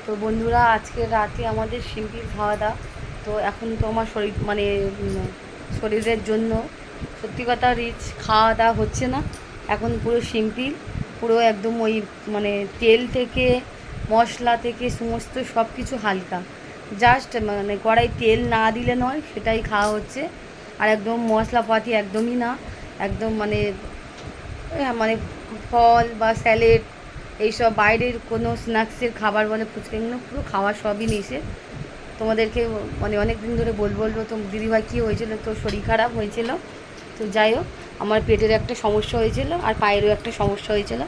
তো বন্ধুরা, আজকে রাতে আমাদের সিম্পল খাওয়া দাওয়া। তো এখন তো আমার শরীর শরীরের জন্য সত্যি কথা রিচ খাওয়া দাওয়া হচ্ছে না। এখন পুরো সিম্পল, পুরো একদম ওই তেল থেকে মশলা থেকে সমস্ত সব কিছু হালকা, জাস্ট কড়াই তেল না দিলে নয়, সেটাই খাওয়া হচ্ছে। আর একদম মশলাপাতি একদমই না, একদম মানে ফল বা স্যালেড, এইসব বাইরের কোনো স্ন্যাক্সের খাবার ফুচকাগুলো পুরো খাওয়া সবই নিষেধ। তোমাদেরকে অনেক দিন ধরে বলবো তো দিদিভাই কী হয়েছিল, তো শরীর খারাপ হয়েছিল। তো যাই হোক, আমার পেটের একটা সমস্যা হয়েছিল আর পায়েরও একটা সমস্যা হয়েছিল।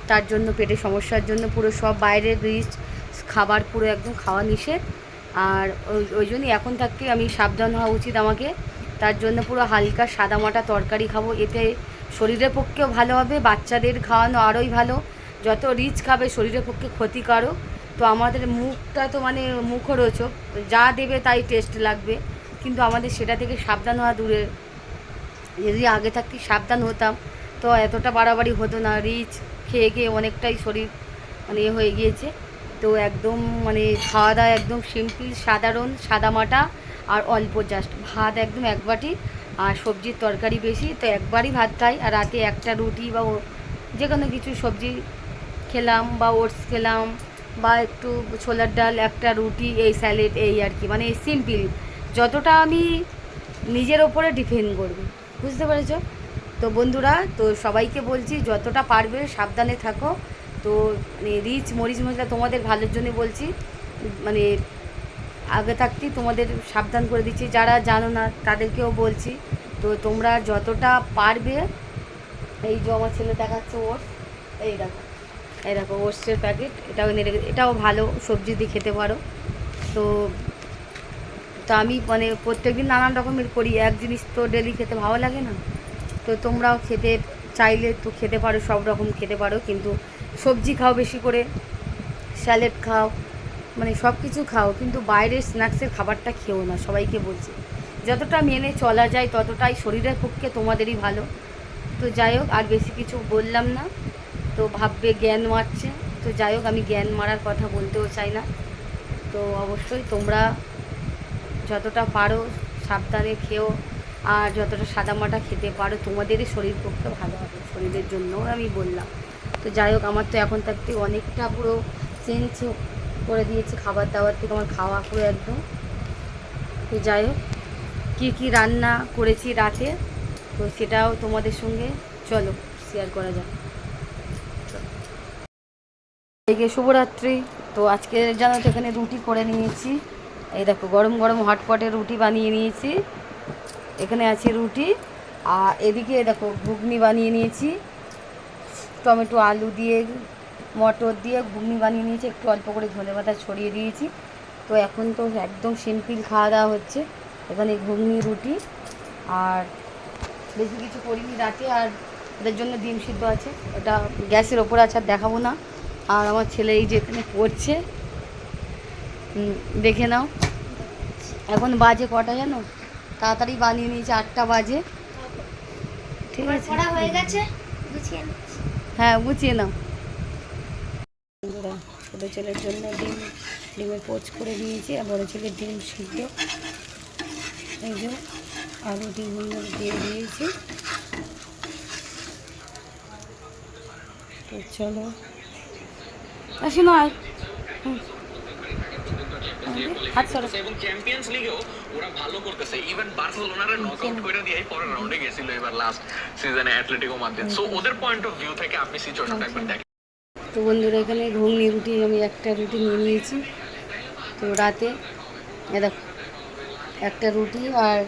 তার জন্য পেটের সমস্যার জন্য পুরো সব বাইরের রিচ খাবার পুরো একদম খাওয়া নিষেধ। আর ওই জন্যই এখন থাকতে আমি সাবধান হওয়া উচিত আমাকে। তার জন্য পুরো হালকা সাদামাটা তরকারি খাবো, এতে শরীরের পক্ষেও ভালো হবে, বাচ্চাদের খাওয়ানো আরোই ভালো। যত রিচ খাবে শরীরের পক্ষে ক্ষতিকারক। তো আমাদের মুখটা তো মুখরোচক, যা দেবে তাই টেস্ট লাগবে, কিন্তু আমাদের সেটা থেকে সাবধান হওয়া দূরের। যদি আগে থাকতে সাবধান হতাম তো এতটা বাড়াবাড়ি হতো না। রিচ খেয়ে খেয়ে অনেকটাই শরীর হয়ে গিয়েছে। তো একদম খাওয়া দাওয়া একদম সিম্পল, সাধারণ, সাদামাটা, আর অল্প জাস্ট ভাত একদম এক বাটি, আর সবজির তরকারি বেশি। তো একবারই ভাত খাই, আর রাতে একটা রুটি বা যে কোনো কিছু সবজি খেলাম, বা ওটস খেলাম, বা একটু ছোলার ডাল, একটা রুটি, এই স্যালেড, এই আর কি, এই সিম্পল। যতটা আমি নিজের ওপরে ডিপেন্ড করবে, বুঝতে পেরেছ? তো বন্ধুরা, তো সবাইকে বলছি যতটা পারবে সাবধানে থাকো। তো রিচ মরিচ মশলা তোমাদের ভালোর জন্য বলছি, আগে থাকতেই তোমাদের সাবধান করে দিচ্ছি। যারা জানো না তাদেরকেও বলছি। তো তোমরা যতটা পারবে, এই যে আমার ছেলে দেখাচ্ছে ওটস, এই দেখো ওটসের প্যাকেট, এটাও এনে রেখে, এটাও ভালো, সবজি দিয়ে খেতে পারো। তো তো আমি প্রত্যেকদিন নানান রকমের করি, এক জিনিস তো ডেলি খেতে ভালো লাগে না। তো তোমরাও খেতে চাইলে তো খেতে পারো, সব রকম খেতে পারো, কিন্তু সবজি খাও বেশি করে, স্যালাড খাও, সব কিছু খাও, কিন্তু বাইরের স্ন্যাক্সের খাবারটা খেও না। সবাইকে বলছি যতটা মেনে চলা যায় ততটাই শরীরের পক্ষে তোমাদেরই ভালো। তো যাই হোক, আর বেশি কিছু বললাম না, তো ভাববে জ্ঞান মারছে। তো যাই হোক, আমি জ্ঞান মারার কথা বলতেও চাই না। তো অবশ্যই তোমরা যতটা পারো সাবধানে খেও, আর যতটা সাদামাটা খেতে পারো তোমাদেরই শরীর পক্ষে ভালো হবে, শরীরের জন্যও আমি বললাম। তো যাই হোক, আমার তো এখন থাকতে অনেকটা পুরো চেঞ্জ করে দিয়েছে খাবার দাবার থেকে, আমার খাওয়া পুরো একদম। তো যাই হোক, কী কী রান্না করেছি রাতে, তো সেটাও তোমাদের সঙ্গে চলো শেয়ার করা যাক। এই যে শুভরাত্রি। তো আজকে জানো তো এখানে রুটি করে নিয়েছি, এই দেখো গরম গরম হটপটে রুটি বানিয়ে নিয়েছি। এখানে আছে রুটি, আর এদিকে দেখো ঘুগনি বানিয়ে নিয়েছি, টমেটো আলু দিয়ে মটর দিয়ে ঘুগনি বানিয়ে নিয়েছি, একটু অল্প করে ধনে পাতা ছড়িয়ে দিয়েছি। তো এখন তো একদম সিম্পল খাওয়া দাওয়া হচ্ছে, এখানে ঘুগনি রুটি, আর বেশি কিছু করিনি রাতে। আর ওদের জন্য ডিম সিদ্ধ আছে, এটা গ্যাসের ওপর আছে, আর দেখাবো না। আর আমার ছেলে এই যে এখানে পড়ছে, দেখে নাও। এখন বাজে কটা জানো, তাড়াতাড়ি বানিয়ে নিয়েছে, 8টা বাজে। ঠিক আছে, হয়ে গেছে, হ্যাঁ গুছিয়ে নাও। ছোটো ছেলের জন্য ডিমের পোচ করে দিয়েছি, আর বড়ো ছেলের ডিম সিদ্ধ, এই যে আলু ডিমগুলো দিয়ে দিয়েছি। তো চলো আসি নয়, এবং চ্যাম্পিয়ন্স লিগেও ওরা ভালো করতেছে, ইভেন বার্সেলোনারে নকআউট করে দিয়ে পরের রাউন্ডে গেছিল এবার লাস্ট সিজনে অ্যাটলেটিকো মাদ্রিদ। সো ওদের পয়েন্ট অফ ভিউ থেকে আপনি সিচুয়েশনটা একবার দেখেন। তো বন্ধুরা, এখানে ঘুগনি রুটি, আমি একটা রুটি নিয়ে নিয়েছি। তো রাতে দেখো একটা রুটি আর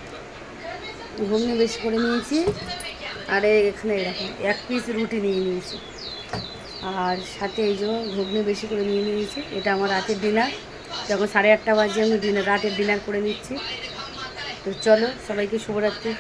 ঘুগনি বেশি করে নিয়েছি, আর এখানে এরকম 1 পিস রুটি নিয়ে নিয়েছি, আর সাথে এই যে ঘুগনি বেশি করে নিয়ে নিয়েছি। এটা আমার রাতের ডিনার, যখন 8:30 বাজে আমি রাতের ডিনার করে নিচ্ছি। তো চলো, সবাইকে শুভরাত্রি।